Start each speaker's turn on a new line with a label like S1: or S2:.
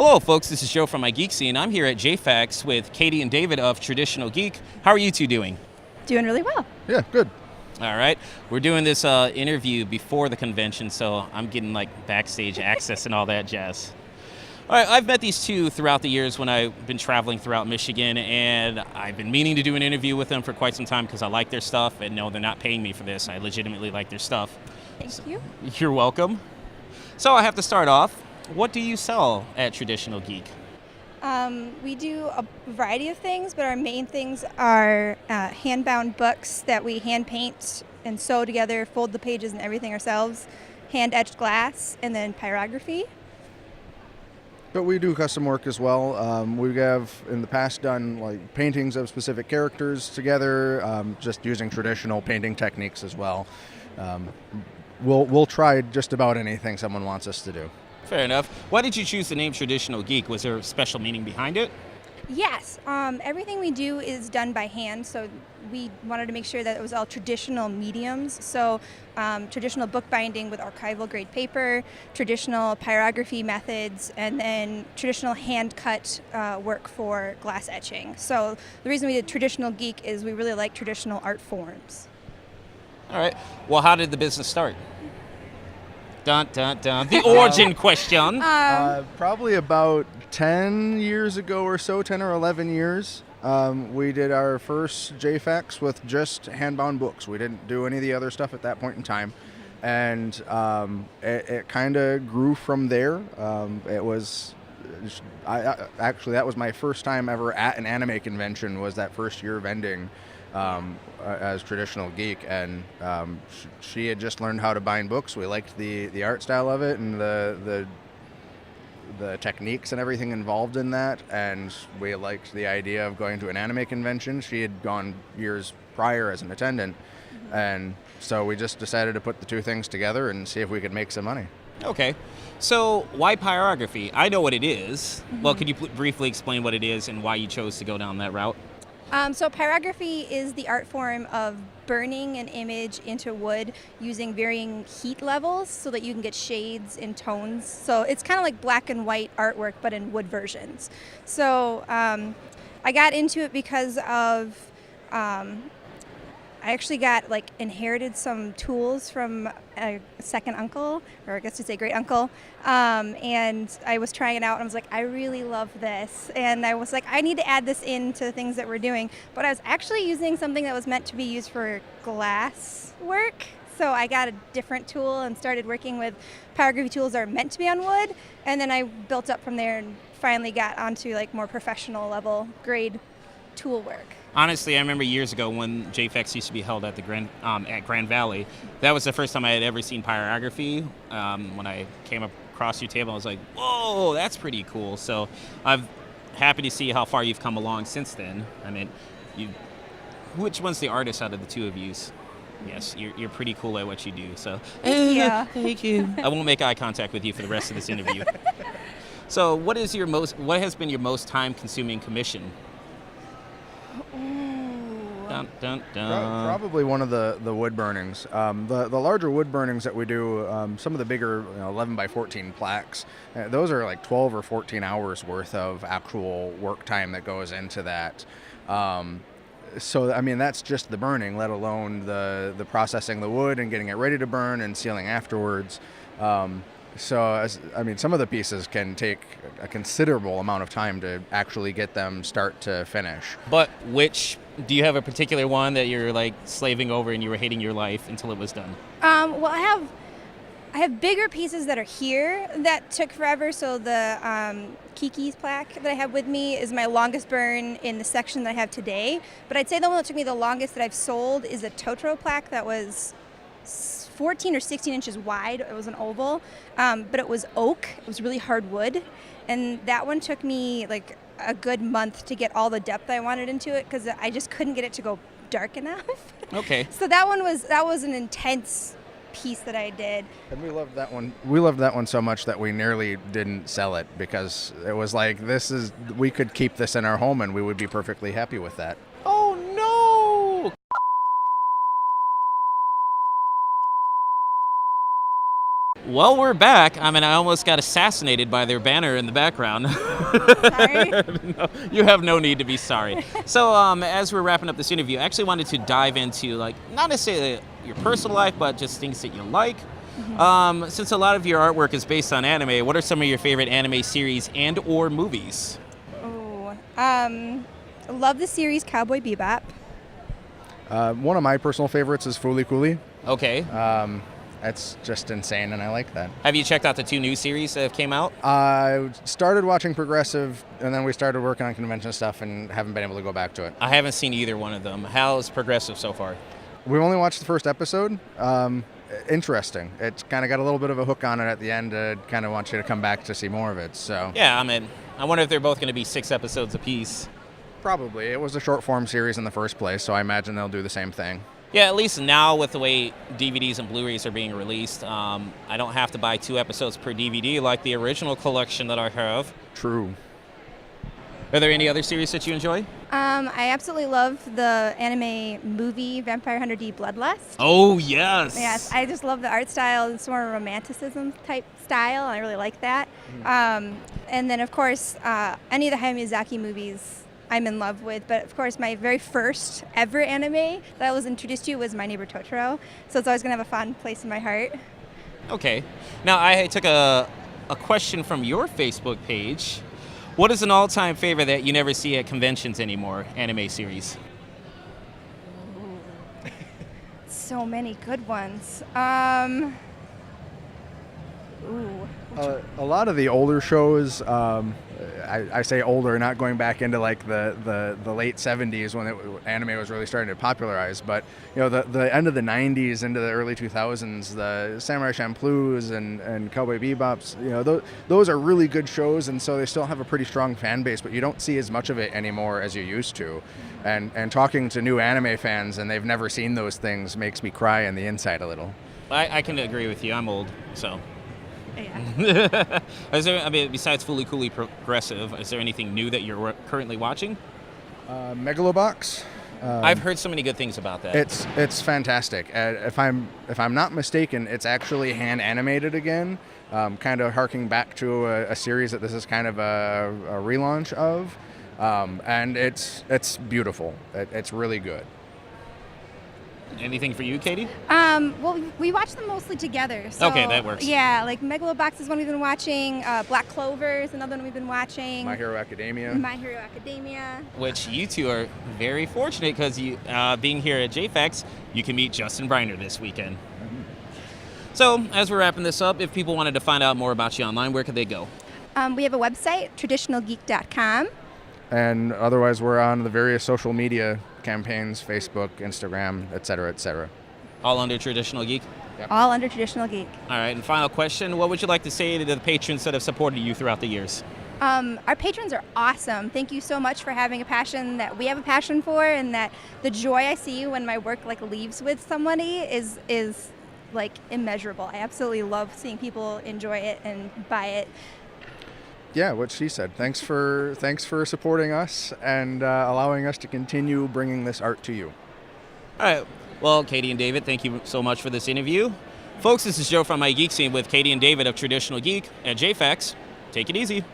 S1: Hello, folks. This is Joe from MIGeekScene. I'm here at JAFAX with Katie and David of Traditional Geek. How are you two doing?
S2: Doing really well.
S3: Yeah, good.
S1: All right. We're doing this interview before the convention, so I'm getting like backstage access and all that jazz. All right. I've met these two throughout the years when I've been traveling throughout Michigan, and I've been meaning to do an interview with them for quite some time because I like their stuff, and no, they're not paying me for this. I legitimately like their stuff.
S2: Thank you.
S1: You're welcome. So I have to start off. What do you sell at Traditional Geek?
S2: We do a variety of things, but our main things are hand-bound books that we hand paint and sew together, fold the pages and everything ourselves, hand-etched glass, and then pyrography.
S3: But we do custom work as well. We have in the past done like paintings of specific characters together, just using traditional painting techniques as well. We'll try just about anything someone wants us to do.
S1: Fair enough. Why did you choose the name Traditional Geek? Was there a special meaning behind it?
S2: Yes, everything we do is done by hand, so we wanted to make sure that it was all traditional mediums. So traditional bookbinding with archival grade paper, traditional pyrography methods, and then traditional hand-cut work for glass etching. So the reason we did Traditional Geek is we really like traditional art forms.
S1: All right. Well, how did the business start? Dun, dun, dun. The origin question.
S3: Probably about 10 years ago or so, 10 or 11 years, we did our first JAFAX with just hand-bound books. We didn't do any of the other stuff at that point in time. And it kind of grew from there. Actually, that was my first time ever at an anime convention, was that first year vending as Traditional Geek, and she had just learned how to bind books. We liked the art style of it and the techniques and everything involved in that, and we liked the idea of going to an anime convention. She had gone years prior as an attendant, and so we just decided to put the two things together and see if we could make some money.
S1: Okay. So why pyrography? I know what it is. Well, could you briefly explain what it is and why you chose to go down that route?
S2: So pyrography is the art form of burning an image into wood using varying heat levels so that you can get shades and tones. So it's kind of like black and white artwork, but in wood versions. So I got into it because of I actually inherited some tools from a second uncle, or I guess you'd say great uncle, and I was trying it out and I was like, I really love this, and I was like, I need to add this into the things that we're doing, but I was actually using something that was meant to be used for glass work, so I got a different tool and started working with pyrography tools that are meant to be on wood, and then I built up from there and finally got onto like more professional level grade tool work.
S1: Honestly, I remember years ago when JAFAX used to be held at the Grand Valley. That was the first time I had ever seen pyrography. When I came across your table, I was like, whoa, that's pretty cool. So I'm happy to see how far you've come along since then. I mean, which one's the artist out of the two of you? Yes, you're pretty cool at what you do. So
S2: Thank you.
S1: I won't make eye contact with you for the rest of this interview. So what has been your most time-consuming commission? Dun, dun, dun.
S3: Probably one of the wood burnings. The larger wood burnings that we do, some of the bigger 11 by 14 plaques, those are like 12 or 14 hours worth of actual work time that goes into that. So, I mean, that's just the burning, let alone the processing the wood and getting it ready to burn and sealing afterwards. So, some of the pieces can take a considerable amount of time to actually get them start to finish.
S1: But do you have a particular one that you're like slaving over and you were hating your life until it was done?
S2: Well, I have bigger pieces that are here that took forever. So the Kiki's plaque that I have with me is my longest burn in the section that I have today. But I'd say the one that took me the longest that I've sold is a Totoro plaque that was 14 or 16 inches wide. It was an oval, but it was oak. It was really hard wood, and that one took me like a good month to get all the depth I wanted into it because I just couldn't get it to go dark enough.
S1: Okay.
S2: So that was an intense piece that I did.
S3: And we loved that one. We loved that one so much that we nearly didn't sell it because it was like, we could keep this in our home and we would be perfectly happy with that.
S1: Oh no! Well, we're back. I mean, I almost got assassinated by their banner in the background.
S2: Sorry.
S1: No, you have no need to be sorry. So, as we're wrapping up this interview, I actually wanted to dive into, like, not necessarily your personal life, but just things that you like. Since a lot of your artwork is based on anime, what are some of your favorite anime series and or movies?
S2: Oh, I love the series Cowboy Bebop.
S3: One of my personal favorites is Fooly Cooly.
S1: Okay.
S3: That's just insane, and I like that.
S1: Have you checked out the 2 new series that have came out?
S3: I started watching Progressive, and then we started working on convention stuff and haven't been able to go back to it.
S1: I haven't seen either one of them. How's Progressive so far?
S3: We've only watched the first episode. Interesting. It's kind of got a little bit of a hook on it at the end. Kind of want you to come back to see more of it. So
S1: Yeah, I mean, I wonder if they're both going to be 6 episodes apiece.
S3: probably. It was a short form series in the first place, so I imagine they'll do the same thing.
S1: Yeah, at least now with the way DVDs and Blu-rays are being released, I don't have to buy 2 episodes per DVD like the original collection that I have.
S3: True.
S1: Are there any other series that you enjoy?
S2: I absolutely love the anime movie Vampire Hunter D Bloodlust.
S1: Oh, yes.
S2: Yes, I just love the art style. It's more romanticism type style. I really like that. And then, of course, any of the Hayao Miyazaki movies I'm in love with. But, of course, my very first ever anime that I was introduced to was My Neighbor Totoro. So it's always going to have a fond place in my heart.
S1: Okay. Now, I took a question from your Facebook page. What is an all-time favorite that you never see at conventions anymore, anime series?
S2: So many good ones.
S3: A lot of the older shows, I say older, not going back into like the late 70s when anime was really starting to popularize, but you know the end of the 90s into the early 2000s, the Samurai Champloo's and Cowboy Bebop's, you know, those are really good shows, and so they still have a pretty strong fan base, but you don't see as much of it anymore as you used to. And talking to new anime fans and they've never seen those things makes me cry on the inside a little.
S1: I can agree with you. I'm old, so.
S2: Yeah.
S1: Is there, I mean, besides Fooly Cooly Progressive, is there anything new that you're currently watching?
S3: Megalobox.
S1: I've heard so many good things about that.
S3: It's fantastic. If I'm not mistaken, it's actually hand animated again, kind of harking back to a series that this is kind of a relaunch of, and it's beautiful. It's really good.
S1: Anything for you, Katie?
S2: Well, we watch them mostly together. So,
S1: Okay, that works.
S2: Yeah, like Megalobox is one we've been watching. Black Clover is another one we've been watching.
S3: My Hero Academia.
S2: My Hero Academia.
S1: Which you two are very fortunate because you, being here at JAFAX, you can meet Justin Briner this weekend. So, as we're wrapping this up, if people wanted to find out more about you online, where could they go?
S2: We have a website, traditionalgeek.com.
S3: And otherwise, we're on the various social media campaigns, Facebook, Instagram, etc., etc.
S1: All under Traditional Geek?
S2: All under Traditional Geek.
S1: All right, and final question, what would you like to say to the patrons that have supported you throughout the years?
S2: Our patrons are awesome. Thank you so much for having a passion that we have a passion for, and that the joy I see when my work like leaves with somebody is like immeasurable. I absolutely love seeing people enjoy it and buy it.
S3: Yeah, what she said. Thanks for supporting us and allowing us to continue bringing this art to you.
S1: All right. Well, Katie and David, thank you so much for this interview. Folks, this is Joe from MIGeekScene with Katie and David of Traditional Geek at JAFAX. Take it easy.